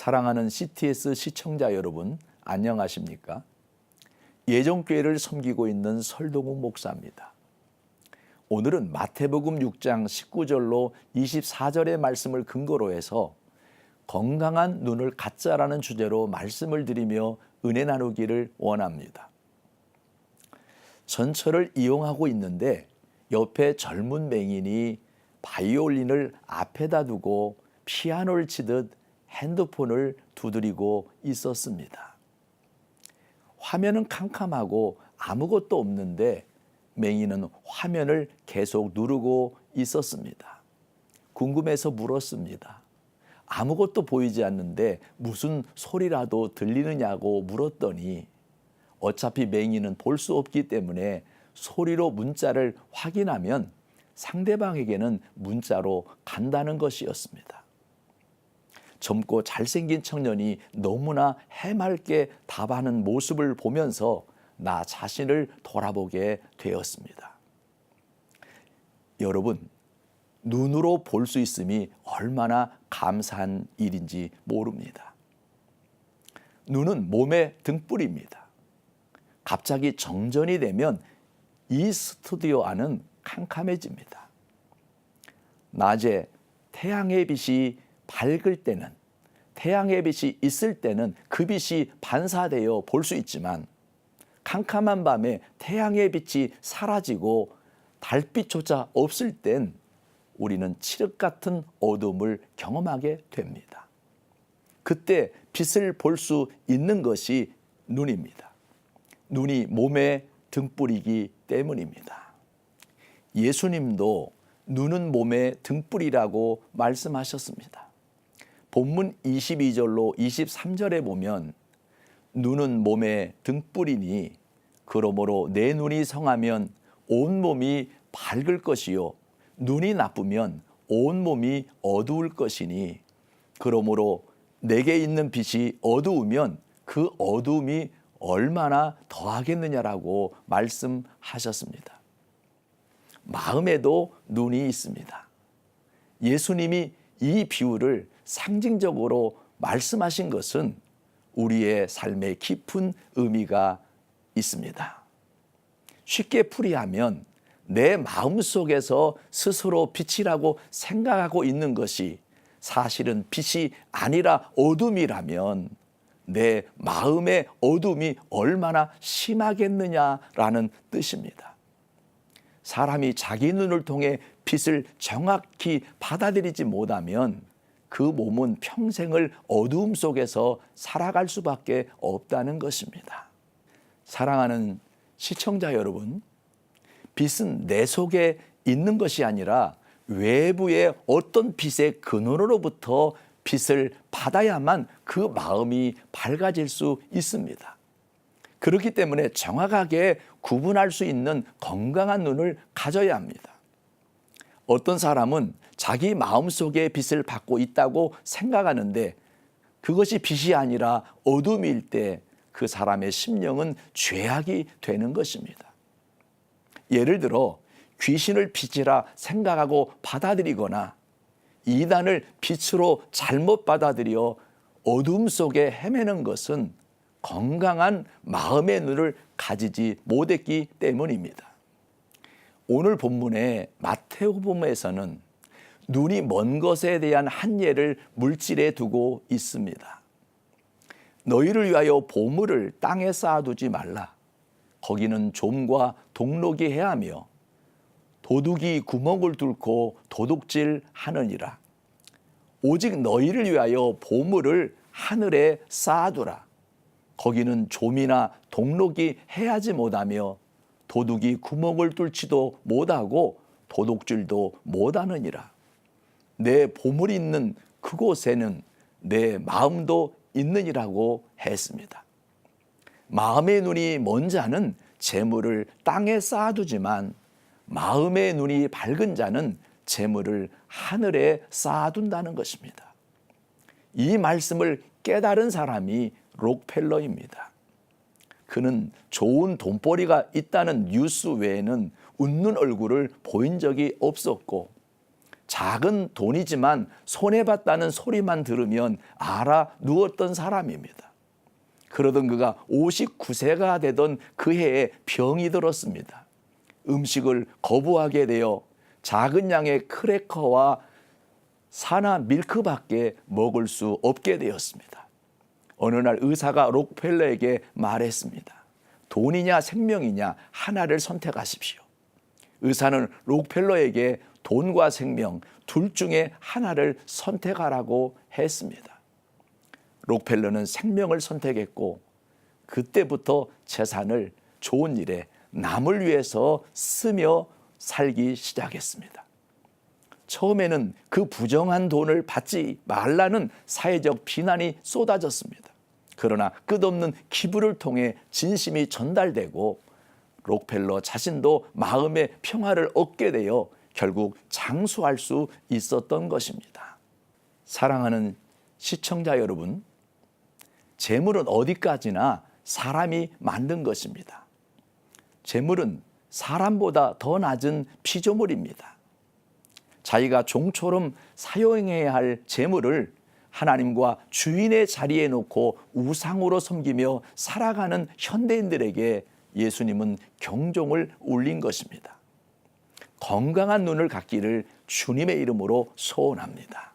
사랑하는 CTS 시청자 여러분, 안녕하십니까? 예정교회를 섬기고 있는 설동욱 목사입니다. 오늘은 마태복음 6장 19절로 24절의 말씀을 근거로 해서 건강한 눈을 갖자라는 주제로 말씀을 드리며 은혜 나누기를 원합니다. 전철을 이용하고 있는데 옆에 젊은 맹인이 바이올린을 앞에다 두고 피아노를 치듯 핸드폰을 두드리고 있었습니다. 화면은 캄캄하고 아무것도 없는데 맹인은 화면을 계속 누르고 있었습니다. 궁금해서 물었습니다. 아무것도 보이지 않는데 무슨 소리라도 들리느냐고 물었더니 어차피 맹인은 볼 수 없기 때문에 소리로 문자를 확인하면 상대방에게는 문자로 간다는 것이었습니다. 젊고 잘생긴 청년이 너무나 해맑게 답하는 모습을 보면서 나 자신을 돌아보게 되었습니다. 여러분, 눈으로 볼 수 있음이 얼마나 감사한 일인지 모릅니다. 눈은 몸의 등불입니다. 갑자기 정전이 되면 이 스튜디오 안은 캄캄해집니다. 낮에 태양의 빛이 밝을 때는, 태양의 빛이 있을 때는 그 빛이 반사되어 볼 수 있지만 캄캄한 밤에 태양의 빛이 사라지고 달빛조차 없을 땐 우리는 칠흑 같은 어둠을 경험하게 됩니다. 그때 빛을 볼 수 있는 것이 눈입니다. 눈이 몸의 등불이기 때문입니다. 예수님도 눈은 몸의 등불이라고 말씀하셨습니다. 본문 22절로 23절에 보면 눈은 몸의 등불이니 그러므로 내 눈이 성하면 온 몸이 밝을 것이요 눈이 나쁘면 온 몸이 어두울 것이니 그러므로 내게 있는 빛이 어두우면 그 어두움이 얼마나 더하겠느냐라고 말씀하셨습니다. 마음에도 눈이 있습니다. 예수님이 이 비유를 상징적으로 말씀하신 것은 우리의 삶에 깊은 의미가 있습니다. 쉽게 풀이하면 내 마음속에서 스스로 빛이라고 생각하고 있는 것이 사실은 빛이 아니라 어둠이라면 내 마음의 어둠이 얼마나 심하겠느냐라는 뜻입니다. 사람이 자기 눈을 통해 빛을 정확히 받아들이지 못하면 그 몸은 평생을 어두움 속에서 살아갈 수밖에 없다는 것입니다. 사랑하는 시청자 여러분, 빛은 내 속에 있는 것이 아니라 외부의 어떤 빛의 근원으로부터 빛을 받아야만 그 마음이 밝아질 수 있습니다. 그렇기 때문에 정확하게 구분할 수 있는 건강한 눈을 가져야 합니다. 어떤 사람은 자기 마음속에 빛을 받고 있다고 생각하는데 그것이 빛이 아니라 어둠일 때 그 사람의 심령은 죄악이 되는 것입니다. 예를 들어 귀신을 빛이라 생각하고 받아들이거나 이단을 빛으로 잘못 받아들여 어둠 속에 헤매는 것은 건강한 마음의 눈을 가지지 못했기 때문입니다. 오늘 본문의 마태복음에서는 눈이 먼 것에 대한 한예를 물질에 두고 있습니다. 너희를 위하여 보물을 땅에 쌓아두지 말라. 거기는 좀과 동록이 해하며 도둑이 구멍을 뚫고 도둑질 하느니라. 오직 너희를 위하여 보물을 하늘에 쌓아두라. 거기는 좀이나 동록이 해하지 못하며 도둑이 구멍을 뚫지도 못하고 도둑질도 못하느니라. 내 보물이 있는 그곳에는 내 마음도 있느니라고 했습니다. 마음의 눈이 먼 자는 재물을 땅에 쌓아두지만 마음의 눈이 밝은 자는 재물을 하늘에 쌓아둔다는 것입니다. 이 말씀을 깨달은 사람이 록펠러입니다. 그는 좋은 돈벌이가 있다는 뉴스 외에는 웃는 얼굴을 보인 적이 없었고 작은 돈이지만 손해봤다는 소리만 들으면 알아 누웠던 사람입니다. 그러던 그가 59세가 되던 그 해에 병이 들었습니다. 음식을 거부하게 되어 작은 양의 크래커와 사나 밀크밖에 먹을 수 없게 되었습니다. 어느 날 의사가 록펠러에게 말했습니다. 돈이냐 생명이냐 하나를 선택하십시오. 의사는 록펠러에게 돈과 생명 둘 중에 하나를 선택하라고 했습니다. 록펠러는 생명을 선택했고 그때부터 재산을 좋은 일에 남을 위해서 쓰며 살기 시작했습니다. 처음에는 그 부정한 돈을 받지 말라는 사회적 비난이 쏟아졌습니다. 그러나 끝없는 기부를 통해 진심이 전달되고 록펠러 자신도 마음의 평화를 얻게 되어 결국 장수할 수 있었던 것입니다. 사랑하는 시청자 여러분, 재물은 어디까지나 사람이 만든 것입니다. 재물은 사람보다 더 낮은 피조물입니다. 자기가 종처럼 사용해야 할 재물을 하나님과 주인의 자리에 놓고 우상으로 섬기며 살아가는 현대인들에게 예수님은 경종을 울린 것입니다. 건강한 눈을 갖기를 주님의 이름으로 소원합니다.